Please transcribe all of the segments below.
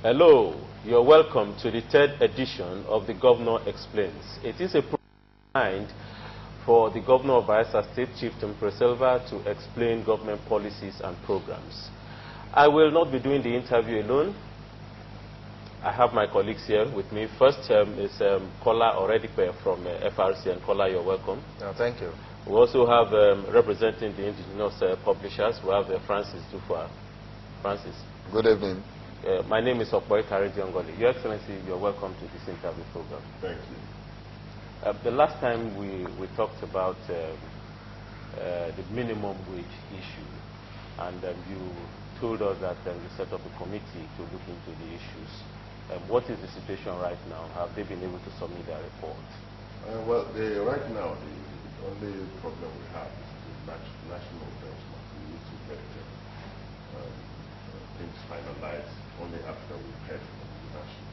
Hello, you're welcome to the third edition of the Governor Explains. It is a program designed for the Governor of Bayelsa State, Chieftain Presilva, to explain government policies and programs. I will not be doing the interview alone. I have my colleagues here with me. First is Kola Oredipe from FRC, and Kola, you're welcome. Thank you. We also have representing the indigenous publishers. We have Francis Dufwa. Francis. Good evening. My name is Okboy Karediongoli. Your Excellency, you're welcome to this interview program. Thank you. The last time we talked about the minimum wage issue, and you told us that you set up a committee to look into the issues. What is the situation right now? Have they been able to submit their report? Right now, the only problem we have is the national benchmark. We need to get things finalized only after we've heard from the national.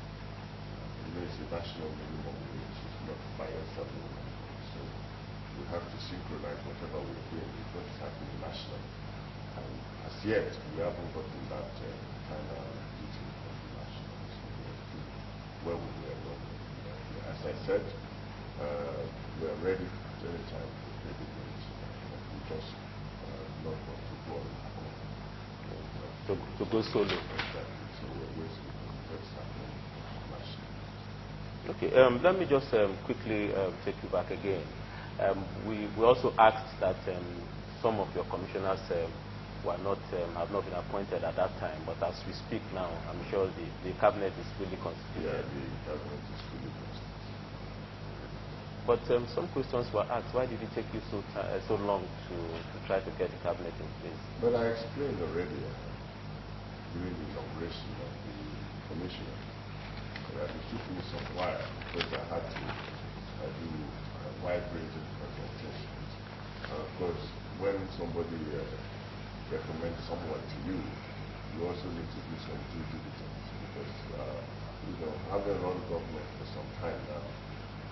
It's the national minimum wage, it's not by yourself. So we have to synchronize whatever we're doing with what is happening nationally. And as yet, we haven't gotten that final detail from the national. So we are still where we were when as I said, we are ready anytime to pay the wage. We just not want to go to go solo. Exactly. So we're waiting for what's happening nationally. Okay, let me just quickly take you back again. We also asked that some of your commissioners have not been appointed at that time, but as we speak now, I'm sure the cabinet is fully constituted. Yeah, the cabinet is fully constituted. But some questions were asked. Why did it take you so long to try to get the cabinet in place? But I explained already during the inauguration of the commission that it took me some while because I had to do a wide-ranging presentations. Of course, when somebody recommends someone to you, you also need to do some due diligence because having run government for some time now,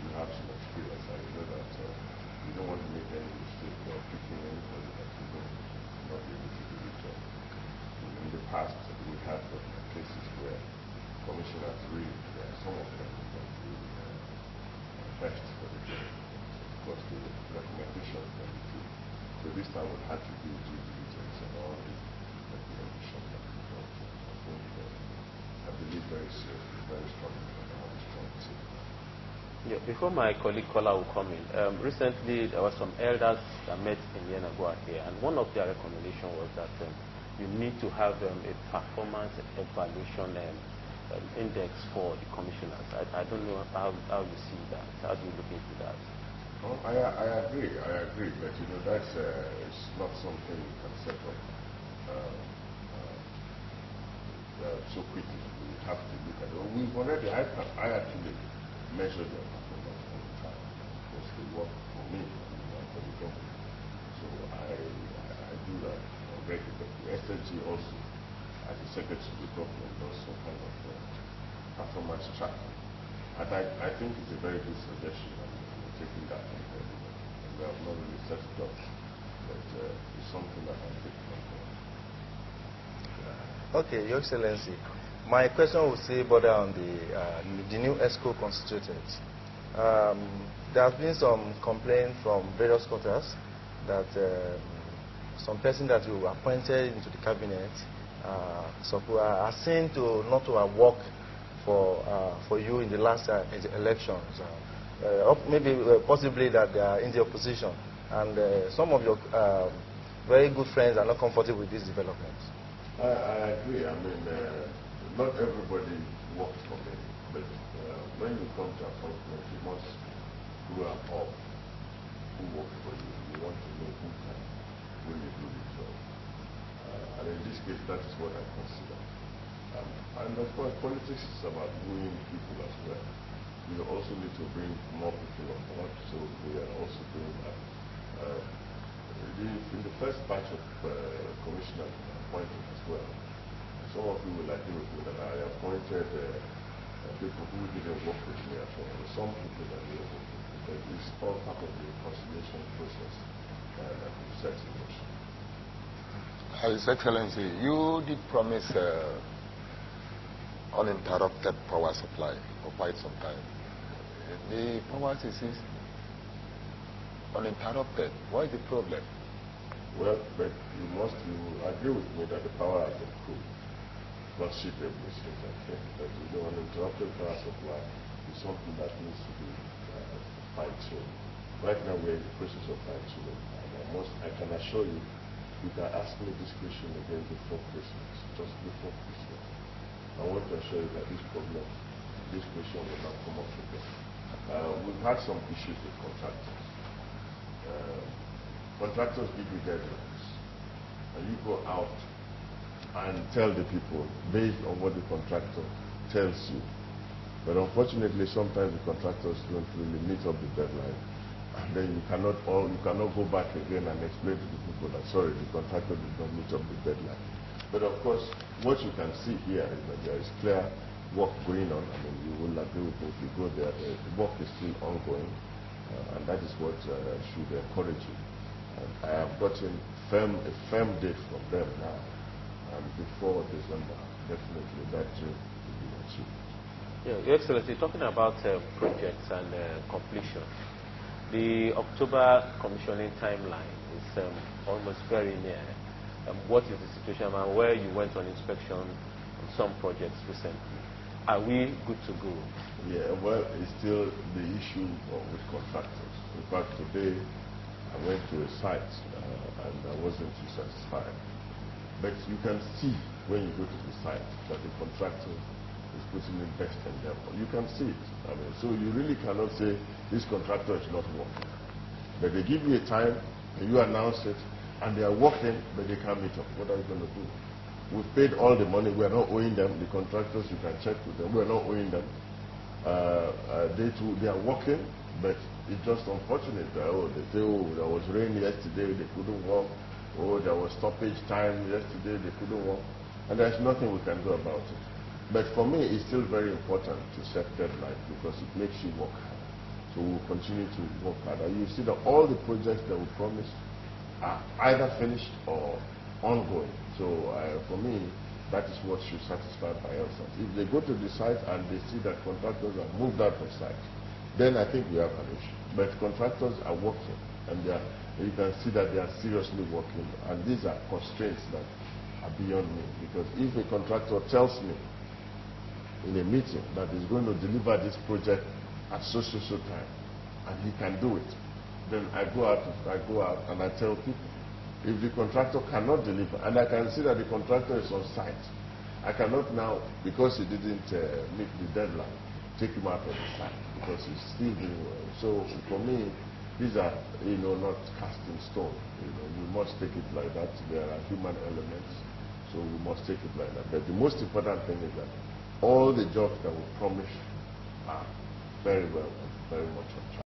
you have some experience and you know that you don't want to make any mistake or picking anybody that you know will not be able to do the job. In the past, we had cases where commissioners really, some of them were really best for the job because the recommendations that we do. So this time we had to do due diligence and all the recommendations that we got. I believe very seriously, very strongly that I have a strong team. Yeah, before my colleague Kola will come in, recently there were some elders that met in Yenagoa here, and one of their recommendations was that you need to have a performance evaluation index for the commissioners. I don't know how you see that. How do you look into that? Oh, I agree, but that's it's not something we can set up so quickly. We have to look at it. We've already, I actually measure their performance all the time because they work for me and for the government. So I do that already. But the SLG also, as the Secretary of the Government, does some kind of performance tracking. And I think it's a very good suggestion, and we're taking that on board. And we have not really set it up, but it's something that I'm taking on board. Okay, Your Excellency. My question will say border on the new ESCO constituted. There have been some complaints from various quarters that some person that you appointed into the cabinet are seen to not to have worked for you in the last elections. Maybe possibly that they are in the opposition, and some of your very good friends are not comfortable with this development. I agree. I mean, not everybody works for me, but when you come to appointment, you must grow up who works for you. You want to know who can really do the job. And in this case, that is what I consider. And of course, politics is about winning people as well. We also need to bring more people on board, so we are also doing that. In the first batch of commissioners appointed as well, some of you will agree with me that I appointed people who didn't work with me at all, some people that didn't work with me, but it's all part of the conciliation process that we've set in motion. His Excellency, you did promise uninterrupted power supply for quite some time. The power is uninterrupted. What is the problem? Well, but you agree with me that the power has improved considerably since I think that uninterrupted power supply is something that needs to be fine-tuned. Right now we're in the process of fine-tuning, and I can assure you, you can ask me this question again before Christmas, just before Christmas. I want to assure you that this question will not come up again. We've had some issues with contractors. Contractors give you deadlines, and you go out and tell the people based on what the contractor tells you. But unfortunately, sometimes the contractors don't really meet up the deadline, and then you cannot go back again and explain to the people that sorry, the contractor did not meet up the deadline. But of course, what you can see here is that there is clear work going on. I mean, you will agree with me if you go there. The work is still ongoing, and that is what should encourage you. And I have gotten a firm date from them now, and before December, definitely that dream will be achieved. Yeah, Your Excellency, talking about projects and completion, the October commissioning timeline is almost very near. What is the situation, and where you went on inspection on some projects recently? Are we good to go? Yeah, well, it's still the issue with contractors. In fact, today I went to a site and I wasn't too satisfied. But you can see when you go to the site that the contractor is putting in best endeavor. You can see it. I mean, so you really cannot say this contractor is not working. But they give you a time and you announce it, and they are working, but they can't meet up. What are you going to do? We've paid all the money. We are not owing them. The contractors, you can check with them. We are not owing them. They are working, but it's just unfortunate that, they say, there was rain yesterday, they couldn't work. There was stoppage time yesterday, they couldn't work. And there's nothing we can do about it. But for me, it's still very important to set deadlines because it makes you work hard. So we'll continue to work hard. And you see that all the projects that we promised are either finished or ongoing. So for me, that is what should satisfy Bayelsa. If they go to the site and they see that contractors have moved out of site, then I think we have an issue. But contractors are working, and you can see that they are seriously working. And these are constraints that are beyond me. Because if a contractor tells me in a meeting that he's going to deliver this project at so time, and he can do it, then I go out and I tell people. If the contractor cannot deliver, and I can see that the contractor is on site, I cannot now, because he didn't meet the deadline, take him out of the site because he's still doing well. So for me, these are not cast in stone. We must take it like that. There are human elements, so we must take it like that. But the most important thing is that all the jobs that we promised are very well, very much on track.